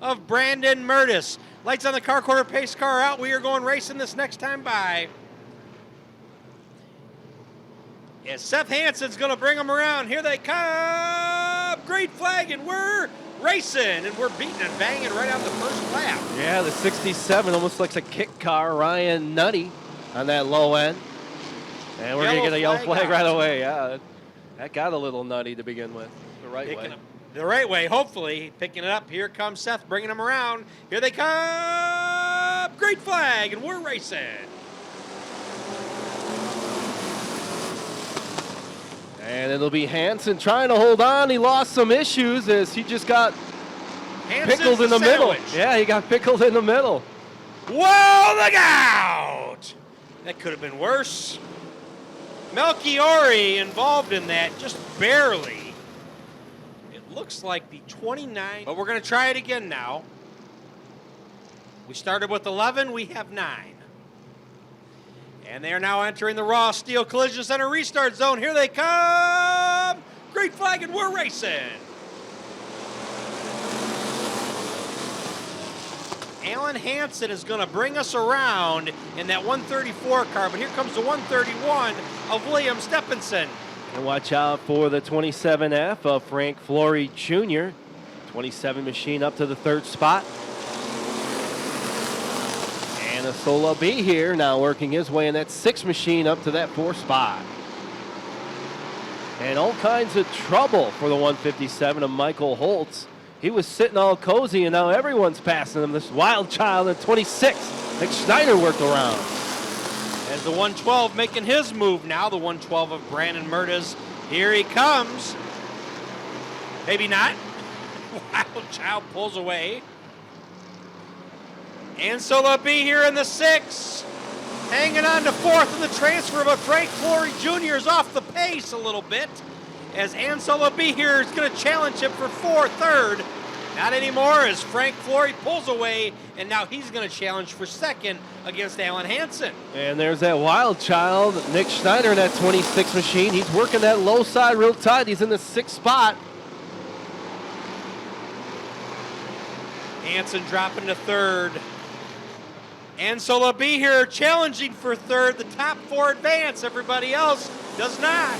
of Brandon Mertis. Lights on the car, quarter pace car out. We are going racing this next time by. As Seth Hansen's going to bring them around. Here they come. Great flag, and we're racing, and we're beating and banging right on the first lap. Yeah, the 67 almost looks a kit car. Ryan Nutty on that low end. And we're going to get a yellow flag right away. Yeah, that got a little nutty to begin with. The right way. The right way, hopefully. Picking it up. Here comes Seth, bringing them around. Here they come. Great flag, and we're racing. And it'll be Hansen trying to hold on. He lost some issues as he just got pickled in the middle. Yeah, he got pickled in the middle. Whoa, look out! That could have been worse. Melchiori involved in that, just barely. It looks like the 29, but we're going to try it again now. We started with 11, we have 9. And they are now entering the Raw Steel Collision Center restart zone. Here they come! Great flag, and we're racing. Alan Hansen is going to bring us around in that 134 car, but here comes the 131 of William Stephenson. And watch out for the 27F of Frank Flory Jr. 27 machine up to the 3rd spot. And a Sola B here now working his way in that 6 machine up to that 4th spot. And all kinds of trouble for the 157 of Michael Holtz. He was sitting all cozy, and now everyone's passing him. This wild child at 26. Nick Schneider worked around. As the 112 making his move now, the 112 of Brandon Mertis. Here he comes. Maybe not. Wild child pulls away. And Solo B here in the 6. Hanging on to 4th in the transfer, but Frank Flory Jr. is off the pace a little bit. As Anselo B here is going to challenge him for 3rd. Not anymore as Frank Flory pulls away, and now he's going to challenge for 2nd against Alan Hansen. And there's that wild child, Nick Schneider in that 26 machine. He's working that low side real tight. He's in the 6th spot. Hansen dropping to 3rd. Anselo B here challenging for 3rd. The top 4 advance. Everybody else does not.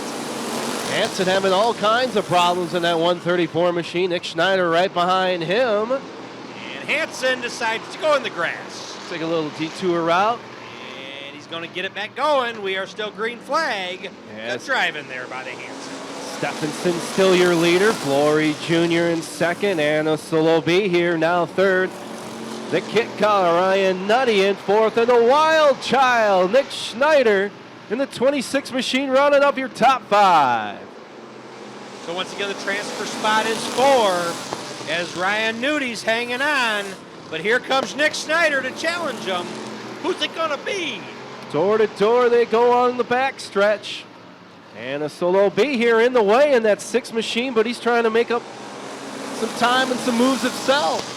Hansen having all kinds of problems in that 134 machine. Nick Schneider right behind him. And Hansen decides to go in the grass. Take a little detour route. And he's going to get it back going. We are still green flag. Yes. Good driving there by the Hansen. Stephenson still your leader. Flory Jr. in 2nd. And a Solo B here now 3rd. The kit car, Ryan Nutty in 4th. And the wild child, Nick Schneider in the 26 machine, rounding up your top 5. So once again, the transfer spot is 4 as Ryan Nudy's hanging on. But here comes Nick Schneider to challenge him. Who's it going to be? Door to door they go on the back stretch. And a Solo B here in the way in that 6 machine, but he's trying to make up some time and some moves himself.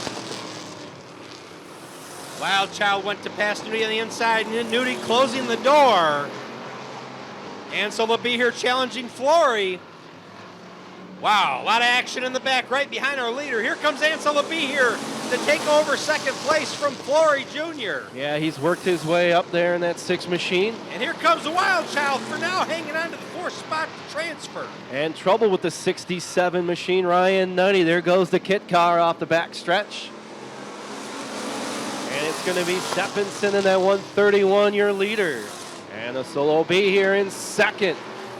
Wild Child went to pass Nudie on the inside, and Nudie closing the door. Anselo B here challenging Flory. Wow, a lot of action in the back right behind our leader. Here comes Anselo B here to take over 2nd place from Flory Jr. Yeah, he's worked his way up there in that 6 machine. And here comes the Wild Child for now hanging on to the 4th spot to transfer. And trouble with the 67 machine, Ryan Nutty. There goes the kit car off the back stretch. And it's going to be Stephenson in that 131, your leader. And a Solo B here in 2nd.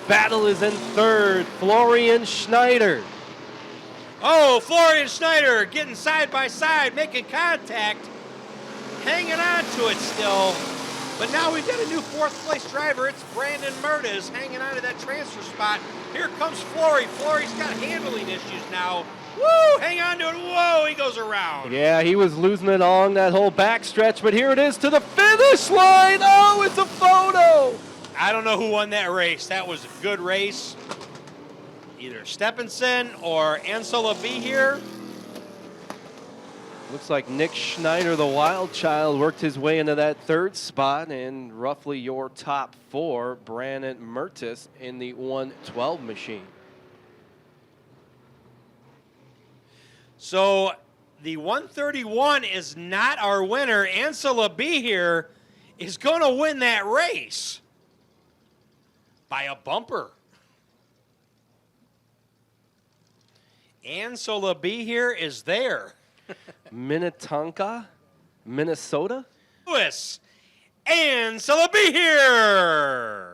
Battle is in 3rd. Florian Schneider. Oh, Florian Schneider getting side by side, making contact, hanging on to it still. But now we've got a new 4th place driver. It's Brandon Mertis hanging on to that transfer spot. Here comes Flory. Flory's got handling issues now. Woo! Hang on to it. Whoa! He goes around. Yeah, he was losing it along that whole back stretch, but here it is to the finish line. Oh, it's a photo. I don't know who won that race. That was a good race. Either Stephenson or Anselo B here. Looks like Nick Schneider, the wild child, worked his way into that 3rd spot, and roughly your top 4, Brandon Mertis in the 112 machine. So the 131 is not our winner. Ansela B here is going to win that race by a bumper. Ansela B here is there. Minnetonka, Minnesota. Lewis, Ansela B here.